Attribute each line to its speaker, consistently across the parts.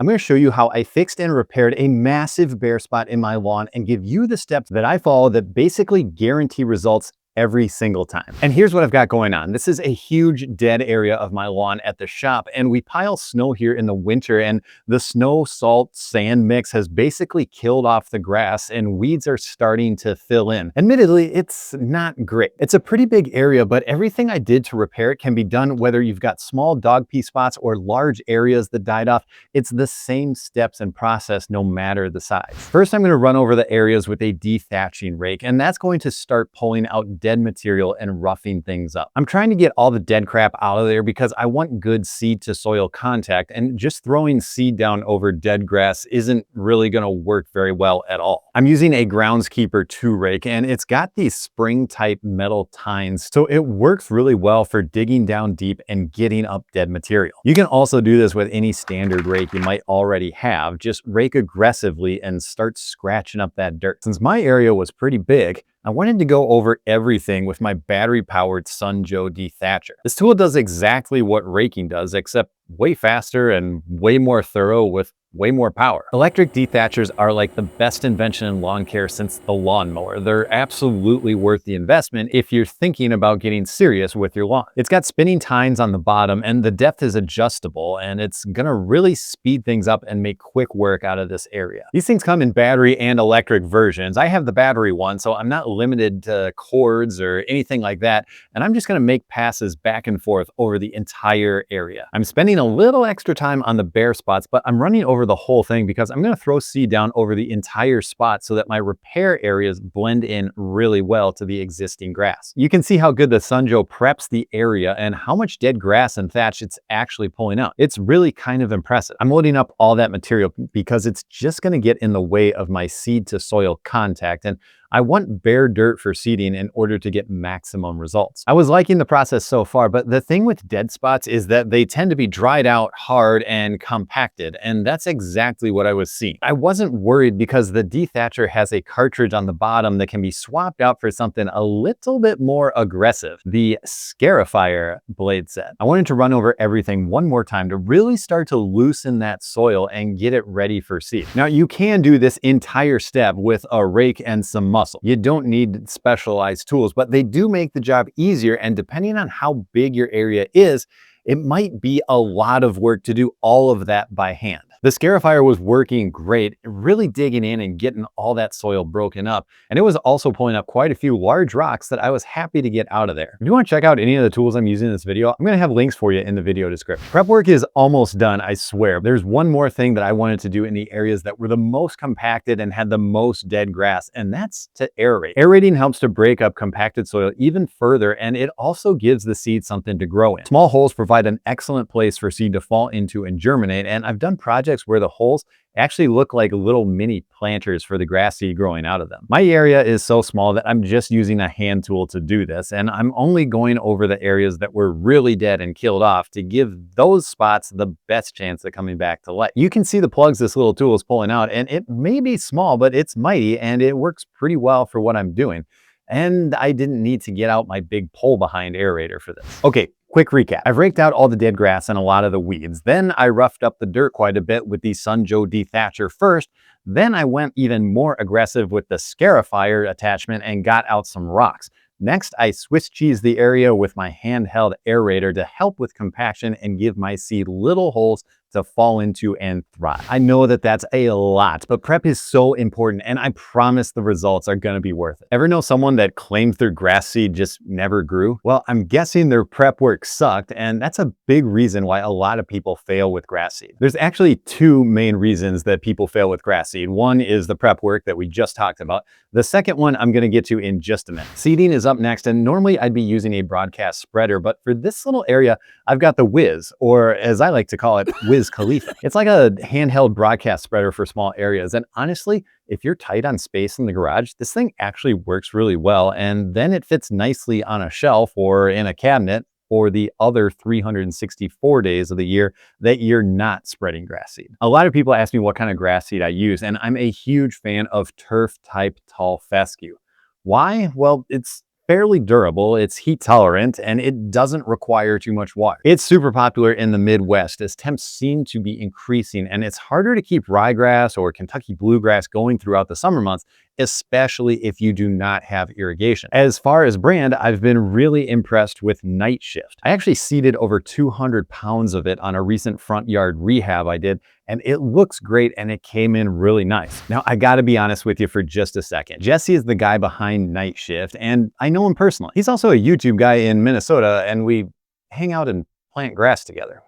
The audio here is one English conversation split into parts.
Speaker 1: I'm going to show you how I fixed and repaired a massive bare spot in my lawn and give you the steps that I follow that basically guarantee results every single time. And here's what I've got going on. This is a huge dead area of my lawn at the shop, and we pile snow here in the winter, and the snow, salt, sand mix has basically killed off the grass and weeds are starting to fill in. Admittedly, it's not great. It's a pretty big area, but everything I did to repair it can be done whether you've got small dog pee spots or large areas that died off. It's the same steps and process no matter the size. First, I'm going to run over the areas with a dethatching rake, and that's going to start pulling out dead material and roughing things up. I'm trying to get all the dead crap out of there because I want good seed to soil contact, and just throwing seed down over dead grass isn't really going to work very well at all. I'm using a Groundskeeper 2 rake, and it's got these spring type metal tines, so it works really well for digging down deep and getting up dead material. You can also do this with any standard rake you might already have. Just rake aggressively and start scratching up that dirt. Since my area was pretty big, I wanted to go over everything with my battery-powered Sun Joe dethatcher. This tool does exactly what raking does, except way faster and way more thorough with way more power. Electric dethatchers are like the best invention in lawn care since the lawnmower. They're absolutely worth the investment if you're thinking about getting serious with your lawn. It's got spinning tines on the bottom, and the depth is adjustable, and it's gonna really speed things up and make quick work out of this area. These things come in battery and electric versions. I have the battery one, so I'm not limited to cords or anything like that, and I'm just gonna make passes back and forth over the entire area. I'm spending a little extra time on the bare spots, but I'm running over the whole thing because I'm going to throw seed down over the entire spot so that my repair areas blend in really well to the existing grass. You can see how good the Sun Joe preps the area and how much dead grass and thatch it's actually pulling out. It's really kind of impressive. I'm loading up all that material because it's just going to get in the way of my seed to soil contact, and I want bare dirt for seeding in order to get maximum results. I was liking the process so far, but the thing with dead spots is that they tend to be dried out, hard, and compacted, and that's exactly what I was seeing. I wasn't worried because the dethatcher has a cartridge on the bottom that can be swapped out for something a little bit more aggressive, the Scarifier blade set. I wanted to run over everything one more time to really start to loosen that soil and get it ready for seed. Now, you can do this entire step with a rake and some muscle. You don't need specialized tools, but they do make the job easier, and depending on how big your area is, it might be a lot of work to do all of that by hand. The Scarifier was working great, really digging in and getting all that soil broken up. And it was also pulling up quite a few large rocks that I was happy to get out of there. If you want to check out any of the tools I'm using in this video, I'm going to have links for you in the video description. Prep work is almost done, I swear. There's one more thing that I wanted to do in the areas that were the most compacted and had the most dead grass, and that's to aerate. Aerating helps to break up compacted soil even further, and it also gives the seed something to grow in. Small holes provide an excellent place for seed to fall into and germinate, and I've done projects where the holes actually look like little mini planters for the grass seed growing out of them. My area is so small that I'm just using a hand tool to do this, and I'm only going over the areas that were really dead and killed off to give those spots the best chance of coming back to life. You can see the plugs this little tool is pulling out, and it may be small, but it's mighty, and it works pretty well for what I'm doing. And I didn't need to get out my big pole behind aerator for this. Okay, quick recap. I've raked out all the dead grass and a lot of the weeds. Then I roughed up the dirt quite a bit with the Sun Joe dethatcher first. Then I went even more aggressive with the Scarifier attachment and got out some rocks. Next, I Swiss cheesed the area with my handheld aerator to help with compaction and give my seed little holes to fall into and thrive. I know that that's a lot, but prep is so important, and I promise the results are gonna be worth it. Ever know someone that claims their grass seed just never grew? Well, I'm guessing their prep work sucked, and that's a big reason why a lot of people fail with grass seed. There's actually two main reasons that people fail with grass seed. One is the prep work that we just talked about. The second one I'm gonna get to in just a minute. Seeding is up next, and normally I'd be using a broadcast spreader, but for this little area, I've got the Wiz, or as I like to call it, Wiz Khalifa. It's like a handheld broadcast spreader for small areas. And honestly, if you're tight on space in the garage, this thing actually works really well. And then it fits nicely on a shelf or in a cabinet for the other 364 days of the year that you're not spreading grass seed. A lot of people ask me what kind of grass seed I use, and I'm a huge fan of turf type tall fescue. Why? Well, it's fairly durable, it's heat tolerant, and it doesn't require too much water. It's super popular in the Midwest as temps seem to be increasing, and it's harder to keep ryegrass or Kentucky bluegrass going throughout the summer months, especially if you do not have irrigation. As far as brand, I've been really impressed with Night Shift. I actually seeded over 200 pounds of it on a recent front yard rehab I did, and it looks great and it came in really nice. Now, I gotta be honest with you for just a second. Jesse is the guy behind Night Shift, and I know him personally. He's also a YouTube guy in Minnesota, and we hang out and plant grass together,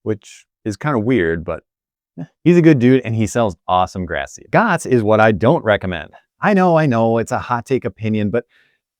Speaker 1: which is kind of weird, but he's a good dude and he sells awesome grass seed. GOTS is what I don't recommend. I know, it's a hot take opinion, but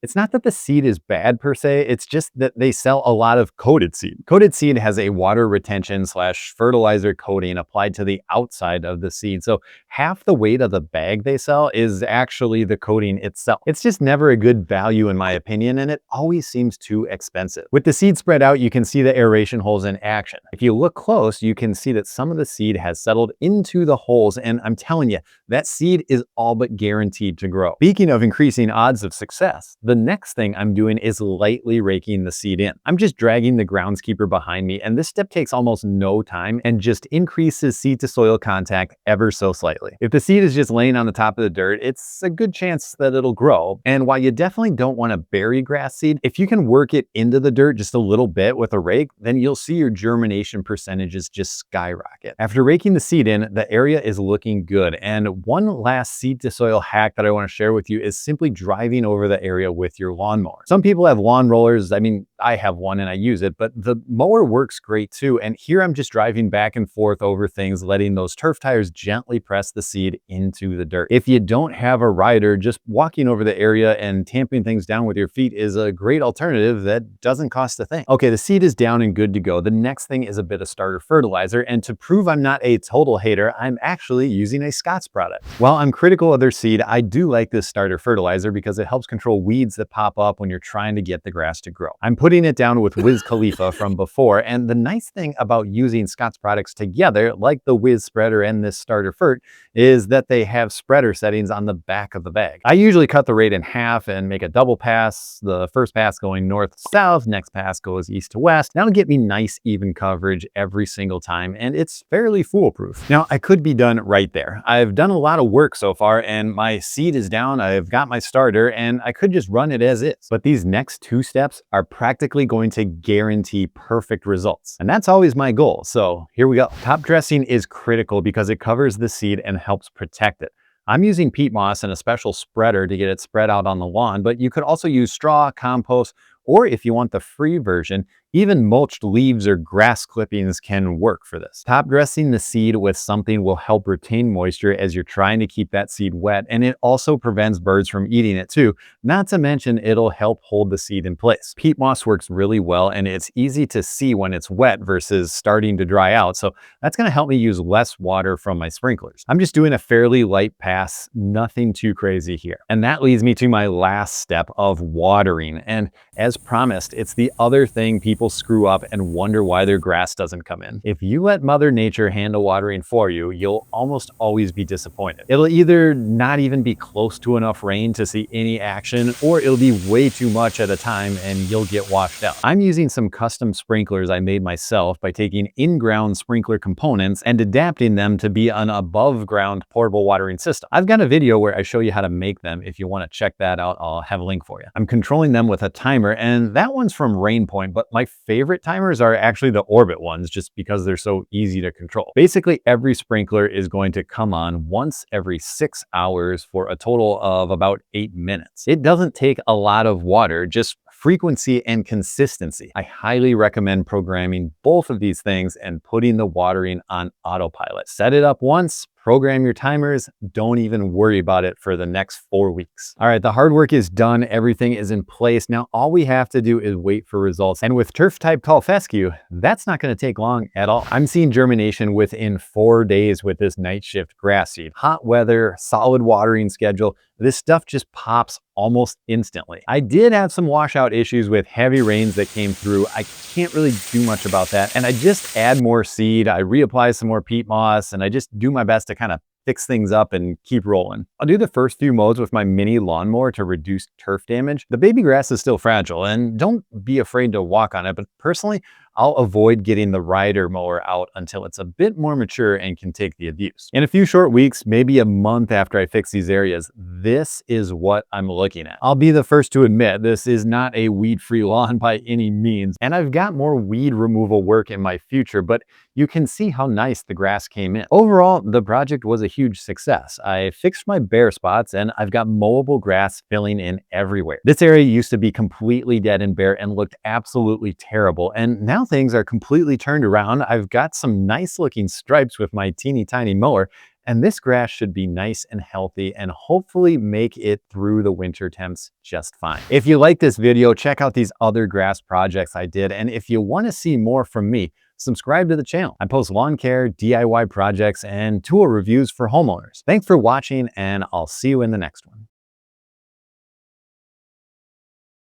Speaker 1: it's not that the seed is bad per se, it's just that they sell a lot of coated seed. Coated seed has a water retention / fertilizer coating applied to the outside of the seed. So half the weight of the bag they sell is actually the coating itself. It's just never a good value in my opinion, and it always seems too expensive. With the seed spread out, you can see the aeration holes in action. If you look close, you can see that some of the seed has settled into the holes, and I'm telling you, that seed is all but guaranteed to grow. Speaking of increasing odds of success, the next thing I'm doing is lightly raking the seed in. I'm just dragging the groundskeeper behind me, and this step takes almost no time and just increases seed to soil contact ever so slightly. If the seed is just laying on the top of the dirt, it's a good chance that it'll grow. And while you definitely don't want to bury grass seed, if you can work it into the dirt just a little bit with a rake, then you'll see your germination percentages just skyrocket. After raking the seed in, the area is looking good. And one last seed to soil hack that I want to share with you is simply driving over the area with your lawnmower. Some people have lawn rollers. I mean, I have one and I use it, but the mower works great too. And here I'm just driving back and forth over things, letting those turf tires gently press the seed into the dirt. If you don't have a rider, just walking over the area and tamping things down with your feet is a great alternative that doesn't cost a thing. Okay, the seed is down and good to go. The next thing is a bit of starter fertilizer. And to prove I'm not a total hater, I'm actually using a Scott's product. While I'm critical of their seed, I do like this starter fertilizer because it helps control weeds that pop up when you're trying to get the grass to grow. I'm putting it down with Wiz Khalifa from before, and the nice thing about using Scott's products together, like the Wiz spreader and this starter fert, is that they have spreader settings on the back of the bag. I usually cut the rate in half and make a double pass, the first pass going north to south, next pass goes east to west. That'll get me nice even coverage every single time, and it's fairly foolproof. Now, I could be done right there. I've done a lot of work so far, and my seed is down, I've got my starter, and I could just run it as is. But these next two steps are practically going to guarantee perfect results. And that's always my goal. So here we go. Top dressing is critical because it covers the seed and helps protect it. I'm using peat moss and a special spreader to get it spread out on the lawn, but you could also use straw, compost, or if you want the free version, even mulched leaves or grass clippings can work for this. Top dressing the seed with something will help retain moisture as you're trying to keep that seed wet, and it also prevents birds from eating it too. Not to mention, it'll help hold the seed in place. Peat moss works really well, and it's easy to see when it's wet versus starting to dry out, so that's gonna help me use less water from my sprinklers. I'm just doing a fairly light pass, nothing too crazy here. And that leads me to my last step of watering. And as promised, it's the other thing people screw up and wonder why their grass doesn't come in. If you let Mother Nature handle watering for you, you'll almost always be disappointed. It'll either not even be close to enough rain to see any action, or it'll be way too much at a time and you'll get washed out. I'm using some custom sprinklers I made myself by taking in-ground sprinkler components and adapting them to be an above-ground portable watering system. I've got a video where I show you how to make them. If you want to check that out, I'll have a link for you. I'm controlling them with a timer, and that one's from Rainpoint, but my favorite timers are actually the Orbit ones just because they're so easy to control. Basically, every sprinkler is going to come on once every 6 hours for a total of about 8 minutes. It doesn't take a lot of water, just frequency and consistency. I highly recommend programming both of these things and putting the watering on autopilot. Set it up once, program your timers, don't even worry about it for the next 4 weeks. All right, the hard work is done, everything is in place. Now all we have to do is wait for results. And with turf type tall fescue, that's not gonna take long at all. I'm seeing germination within 4 days with this Night Shift grass seed. Hot weather, solid watering schedule, this stuff just pops almost instantly. I did have some washout issues with heavy rains that came through. I can't really do much about that. And I just add more seed, I reapply some more peat moss, and I just do my best to kind of fix things up and keep rolling. I'll do the first few mows with my mini lawnmower to reduce turf damage. The baby grass is still fragile, and don't be afraid to walk on it, but personally, I'll avoid getting the rider mower out until it's a bit more mature and can take the abuse. In a few short weeks, maybe a month after I fix these areas, this is what I'm looking at. I'll be the first to admit this is not a weed-free lawn by any means, and I've got more weed removal work in my future, but you can see how nice the grass came in. Overall, the project was a huge success. I fixed my bare spots and I've got mowable grass filling in everywhere. This area used to be completely dead and bare and looked absolutely terrible, and now things are completely turned around. I've got some nice looking stripes with my teeny tiny mower, and this grass should be nice and healthy and hopefully make it through the winter temps just fine. If you like this video, check out these other grass projects I did, and if you want to see more from me, subscribe to the channel. I post lawn care, DIY projects, and tool reviews for homeowners. Thanks for watching, and I'll see you in the next one.